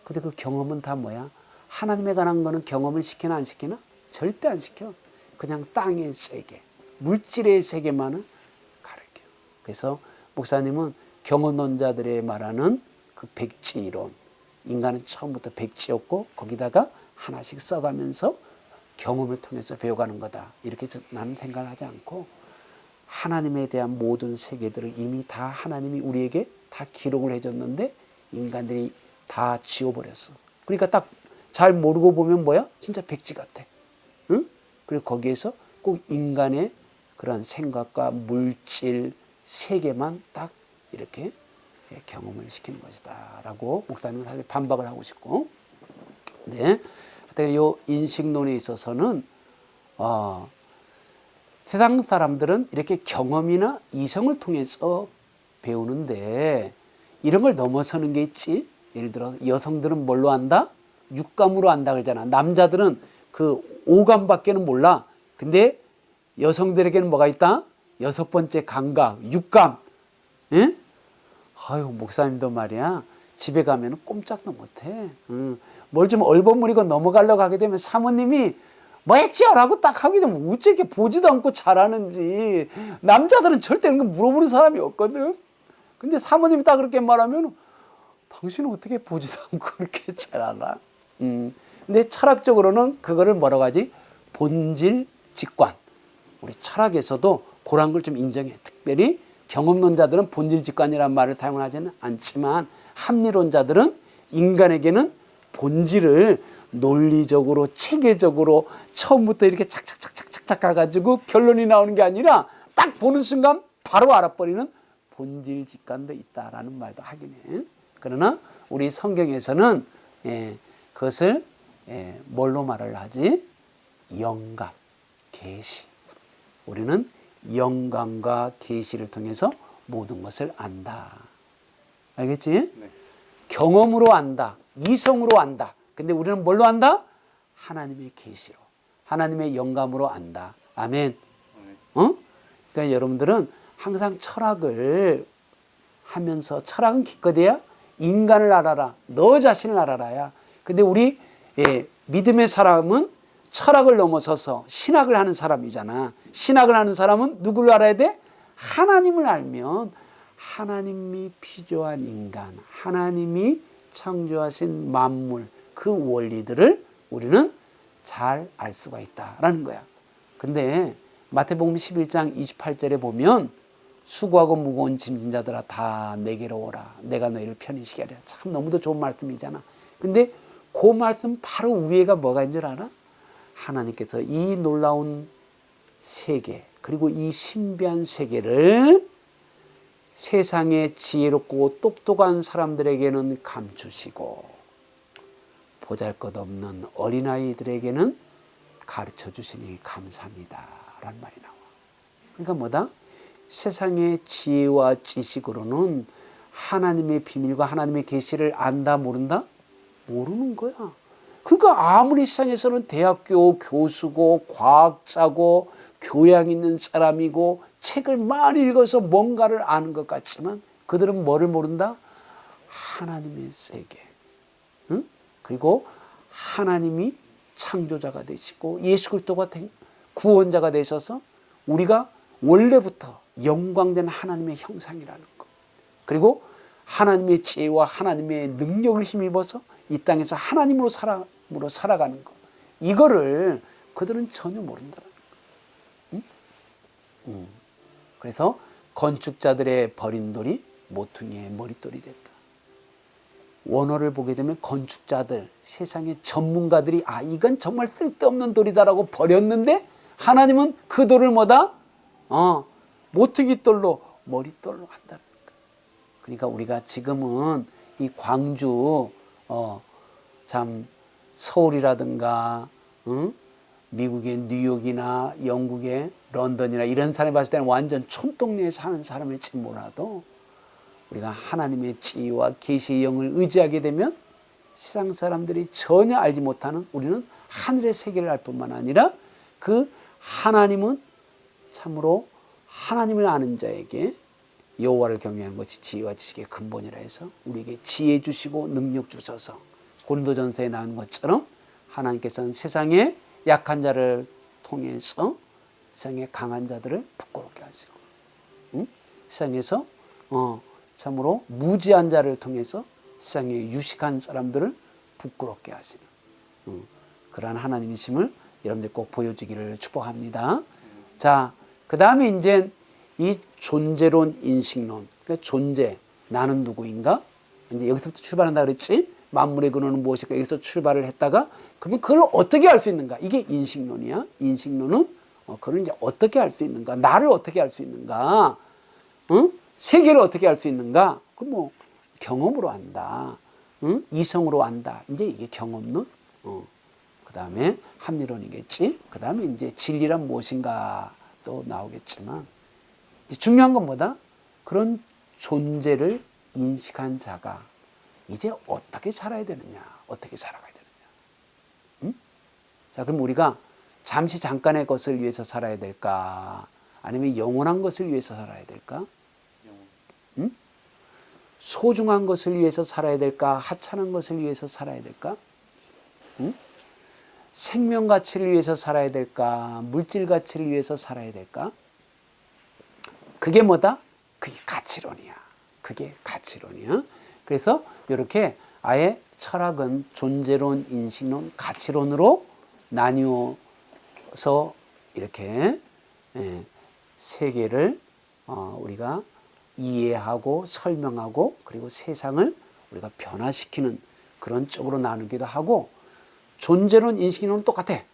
근데 그 경험은 다 뭐야? 하나님에 관한 거는 경험을 시키나 안 시키나? 절대 안 시켜. 그냥 땅의 세계, 물질의 세계만을 가르쳐. 그래서 목사님은 경험론자들의 말하는 그 백지 이론, 인간은 처음부터 백지였고 거기다가 하나씩 써가면서 경험을 통해서 배워가는 거다. 이렇게 나는 생각을 하지 않고, 하나님에 대한 모든 세계들을 이미 다 하나님이 우리에게 다 기록을 해줬는데 인간들이 다 지워버렸어. 그러니까 딱 잘 모르고 보면 뭐야? 진짜 백지 같아. 응? 그리고 거기에서 꼭 인간의 그런 생각과 물질 세계만 딱 이렇게 경험을 시키는 것이다 라고 목사님은 사실 반박을 하고 싶고, 네. 이 인식론에 있어서는 세상 사람들은 이렇게 경험이나 이성을 통해서 배우는데 이런 걸 넘어서는 게 있지. 예를 들어 여성들은 뭘로 안다? 육감으로 안다 그러잖아. 남자들은 그 오감밖에는 몰라. 근데 여성들에게는 뭐가 있다? 6번째 감각, 육감. 예? 아유, 목사님도 말이야, 집에 가면 꼼짝도 못해. 뭘 좀 얼버무리고 넘어가려고 하게 되면 사모님이 뭐 했지요? 라고 딱 하게 되면 어째 보지도 않고 잘하는지. 남자들은 절대 그런 거 물어보는 사람이 없거든. 근데 사모님이 딱 그렇게 말하면 당신은 어떻게 보지도 않고 그렇게 잘하나? 근데 철학적으로는 그거를 뭐라고 하지? 본질 직관. 우리 철학에서도 그런 걸 좀 인정해. 특별히 경험론자들은 본질 직관이라는 말을 사용하지는 않지만 합리론자들은 인간에게는 본질을 논리적으로 체계적으로 처음부터 이렇게 착착착착착 가가지고 결론이 나오는 게 아니라 딱 보는 순간 바로 알아버리는 본질 직관도 있다라는 말도 하긴 해. 그러나 우리 성경에서는 그것을 뭘로 말을 하지? 영감, 계시. 우리는 영감과 계시를 통해서 모든 것을 안다. 알겠지? 네. 경험으로 안다. 이성으로 안다. 근데 우리는 뭘로 안다? 하나님의 계시로, 하나님의 영감으로 안다. 아멘. 그러니까 여러분들은 항상 철학을 하면서, 철학은 기껏해야 인간을 알아라, 너 자신을 알아라야. 근데 우리 믿음의 사람은 철학을 넘어서서 신학을 하는 사람이잖아. 신학을 하는 사람은 누구를 알아야 돼? 하나님을 알면 하나님이 피조한 인간, 하나님이 창조하신 만물, 그 원리들을 우리는 잘 알 수가 있다라는 거야. 근데 마태복음 11장 28절에 보면 수고하고 무거운 짐진 자들아 다 내게로 오라. 내가 너희를 편히 쉬게 하리라. 참 너무도 좋은 말씀이잖아. 근데 그 말씀 바로 위에가 뭐가 있는 줄 알아? 하나님께서 이 놀라운 세계, 그리고 이 신비한 세계를 세상의 지혜롭고 똑똑한 사람들에게는 감추시고 보잘것없는 어린아이들에게는 가르쳐 주시니 감사합니다 라는 말이 나와. 그러니까 뭐다? 세상의 지혜와 지식으로는 하나님의 비밀과 하나님의 계시를 안다 모른다? 모르는 거야. 그러니까 아무리 세상에서는 대학교 교수고 과학자고 교양 있는 사람이고 책을 많이 읽어서 뭔가를 아는 것 같지만 그들은 뭐를 모른다? 하나님의 세계. 응? 그리고 하나님이 창조자가 되시고 예수 그리스도가 구원자가 되셔서 우리가 원래부터 영광된 하나님의 형상이라는 것. 그리고 하나님의 지혜와 하나님의 능력을 힘입어서 이 땅에서 하나님으로 살아가는 것. 이거를 그들은 전혀 모른다는 거. 응? 그래서 건축자들의 버린 돌이 모퉁이의 머릿돌이 됐다. 원어를 보게 되면 건축자들, 세상의 전문가들이 이건 정말 쓸데없는 돌이다라고 버렸는데 하나님은 그 돌을 뭐다? 모퉁이 돌로 머릿돌로 한다는 거야. 그러니까 우리가 지금은 이 광주 참 서울이라든가 미국의 뉴욕이나 영국의 런던이나 이런 사람이 봤을 때는 완전 촌동네에 사는 사람일지 몰라도 우리가 하나님의 지혜와 계시의 영을 의지하게 되면 세상 사람들이 전혀 알지 못하는 우리는 하늘의 세계를 알 뿐만 아니라 그 하나님은 참으로 하나님을 아는 자에게 여호와를 경외하는 것이 지혜와 지식의 근본이라 해서 우리에게 지혜 주시고 능력 주셔서 고린도전서에 나오는 것처럼 하나님께서는 세상의 약한 자를 통해서 세상의 강한 자들을 부끄럽게 하시고 세상에서 참으로 무지한 자를 통해서 세상의 유식한 사람들을 부끄럽게 하시는 그러한 하나님이심을 여러분들 꼭 보여주기를 축복합니다. 자, 그 다음에 이제 이 존재론 인식론, 그러니까 존재, 나는 누구인가? 이제 여기서부터 출발한다 그랬지? 만물의 근원은 무엇일까? 여기서 출발을 했다가 그러면 그걸 어떻게 알 수 있는가? 이게 인식론이야. 인식론은 그걸 이제 어떻게 알 수 있는가? 나를 어떻게 알 수 있는가? 세계를 어떻게 알 수 있는가? 그럼 뭐 경험으로 안다. 이성으로 안다. 이제 이게 경험론. 그 다음에 합리론이겠지. 그 다음에 이제 진리란 무엇인가 또 나오겠지만 중요한 건 뭐다? 그런 존재를 인식한 자가 이제 어떻게 살아야 되느냐? 어떻게 살아가야 되느냐? 자, 그럼 우리가 잠깐의 것을 위해서 살아야 될까? 아니면 영원한 것을 위해서 살아야 될까? 소중한 것을 위해서 살아야 될까? 하찮은 것을 위해서 살아야 될까? 생명 가치를 위해서 살아야 될까? 물질 가치를 위해서 살아야 될까? 그게 뭐다? 그게 가치론이야. 그게 가치론이야. 그래서 이렇게 아예 철학은 존재론, 인식론, 가치론으로 나뉘어서 이렇게 세계를 우리가 이해하고 설명하고 그리고 세상을 우리가 변화시키는 그런 쪽으로 나누기도 하고 존재론 인식론은 똑같아.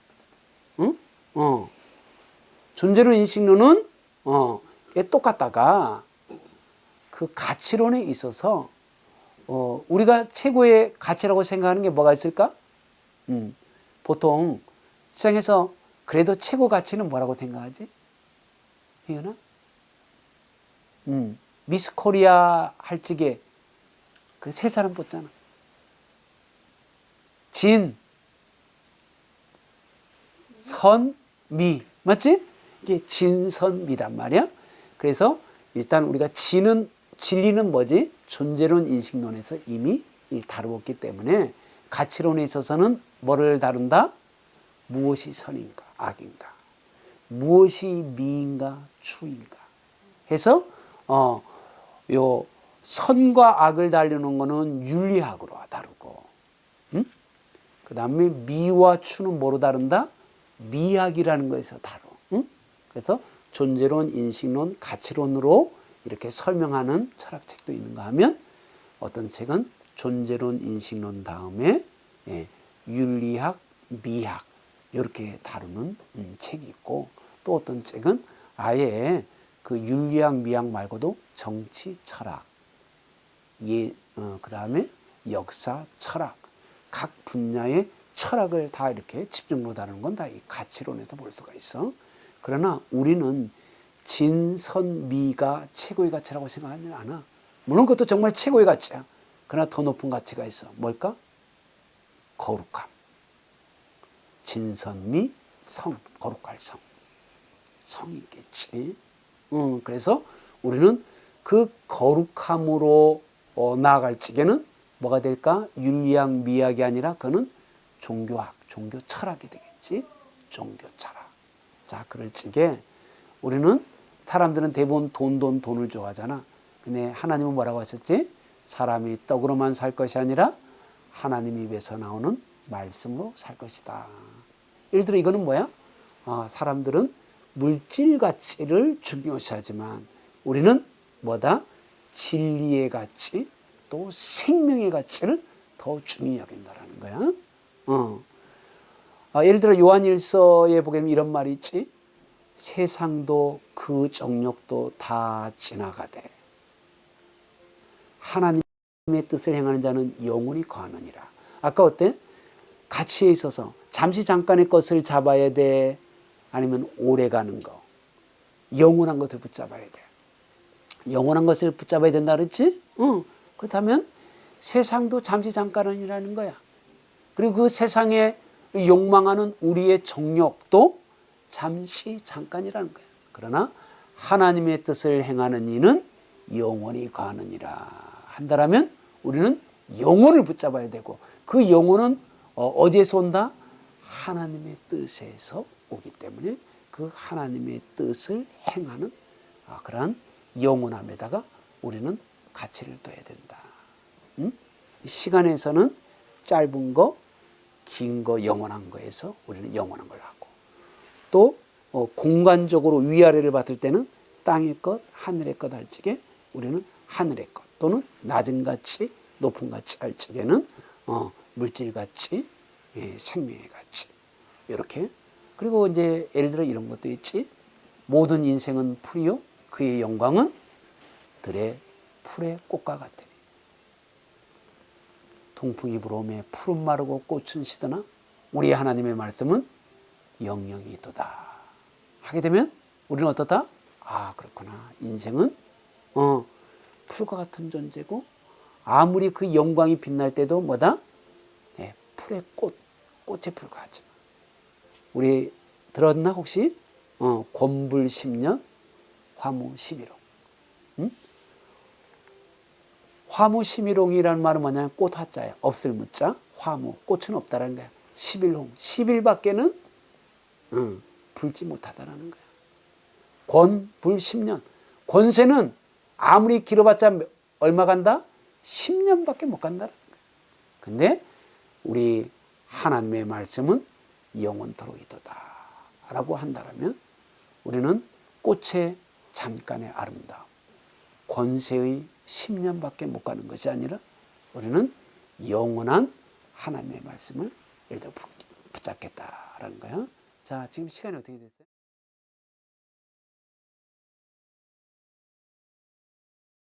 응? 존재론 인식론은 똑같다가 그 가치론에 있어서 우리가 최고의 가치라고 생각하는 게 뭐가 있을까? 보통 세상에서 그래도 최고 가치는 뭐라고 생각하지? 희연아? 미스 코리아 할 적에 그 세 사람 뽑잖아. 진, 선, 미. 맞지? 이게 진선미단 말이야. 그래서 일단 우리가 진리는 뭐지? 존재론 인식론에서 이미 다루었기 때문에 가치론에 있어서는 뭐를 다룬다? 무엇이 선인가, 악인가? 무엇이 미인가, 추인가? 해서 요 선과 악을 다루는 거는 윤리학으로 다루고, 그 다음에 미와 추는 뭐로 다룬다? 미학이라는 거에서 다루. 그래서 존재론, 인식론, 가치론으로 이렇게 설명하는 철학책도 있는가 하면 어떤 책은 존재론, 인식론 다음에 윤리학, 미학 이렇게 다루는 책이 있고, 또 어떤 책은 아예 그 윤리학, 미학 말고도 정치, 철학, 그 다음에 역사, 철학, 각 분야의 철학을 다 이렇게 집중으로 다루는 건 다 이 가치론에서 볼 수가 있어. 그러나 우리는 진선미가 최고의 가치라고 생각하지 않아. 물론 그것도 정말 최고의 가치야. 그러나 더 높은 가치가 있어. 뭘까? 거룩함. 진선미, 성, 거룩할 성. 성이 있겠지. 그래서 우리는 그 거룩함으로 나아갈 적에는 뭐가 될까? 윤리학, 미학이 아니라 그는 종교학, 종교 철학이 되겠지. 종교 철학. 자, 그럴 적에 우리는 사람들은 대부분 돈을 좋아하잖아. 근데 하나님은 뭐라고 하셨지? 사람이 떡으로만 살 것이 아니라 하나님 입에서 나오는 말씀으로 살 것이다. 예를 들어 이거는 뭐야? 사람들은 물질 가치를 중요시하지만 우리는 뭐다? 진리의 가치, 또 생명의 가치를 더 중요히 여긴다라는 거야. 예를 들어 요한일서에 보면 이런 말이 있지. 세상도 그 정욕도 다 지나가되 하나님의 뜻을 행하는 자는 영원히 거하느니라. 아까 어때? 가치에 있어서 잠시 잠깐의 것을 잡아야 돼? 아니면 오래가는 거, 영원한 것을 붙잡아야 돼? 영원한 것을 붙잡아야 된다 그랬지? 그렇다면 세상도 잠시 잠깐이라는 거야. 그리고 그 세상에 욕망하는 우리의 정욕도 잠시 잠깐이라는 거야. 그러나 하나님의 뜻을 행하는 이는 영원히 거하느니라 한다라면 우리는 영혼을 붙잡아야 되고, 그 영혼은 어디에서 온다? 하나님의 뜻에서 오기 때문에 그 하나님의 뜻을 행하는 그러한 영원함에다가 우리는 가치를 둬야 된다. 시간에서는 짧은 거, 긴 거, 영원한 거에서 우리는 영원한 걸 하고, 또 공간적으로 위아래를 봤을 때는 땅의 것, 하늘의 것 할 적에 우리는 하늘의 것, 또는 낮은 가치, 높은 가치 할 적에는 물질 가치, 생명의 가치, 이렇게. 그리고 이제 예를 들어 이런 것도 있지. 모든 인생은 풀이요, 그의 영광은 들의 풀의 꽃과 같으니. 동풍이 불어오매 푸른 마르고 꽃은 시드나 우리의 하나님의 말씀은 영영이 있도다 하게 되면 우리는 어떻다? 그렇구나. 인생은 풀과 같은 존재고, 아무리 그 영광이 빛날 때도 뭐다? 풀의 꽃의 풀과 같지만. 우리 들었나 혹시? 권불 10년, 화무 11홍. 화무 11홍이라는 말은 뭐냐면 꽃 화자야. 없을 무자. 화무, 꽃은 없다라는 거야. 11홍, 10일밖에는 불지 못하다라는 거야. 권불 10년. 권세는 아무리 길어봤자 얼마 간다? 10년밖에 못 간다라는 거야. 근데 우리 하나님의 말씀은 영원토록 있도다 라고 한다면 우리는 꽃의 잠깐의 아름다움, 권세의 10년밖에 못 가는 것이 아니라 우리는 영원한 하나님의 말씀을 예를 들어 붙잡겠다라는 거예요. 자, 지금 시간이 어떻게 됐어요?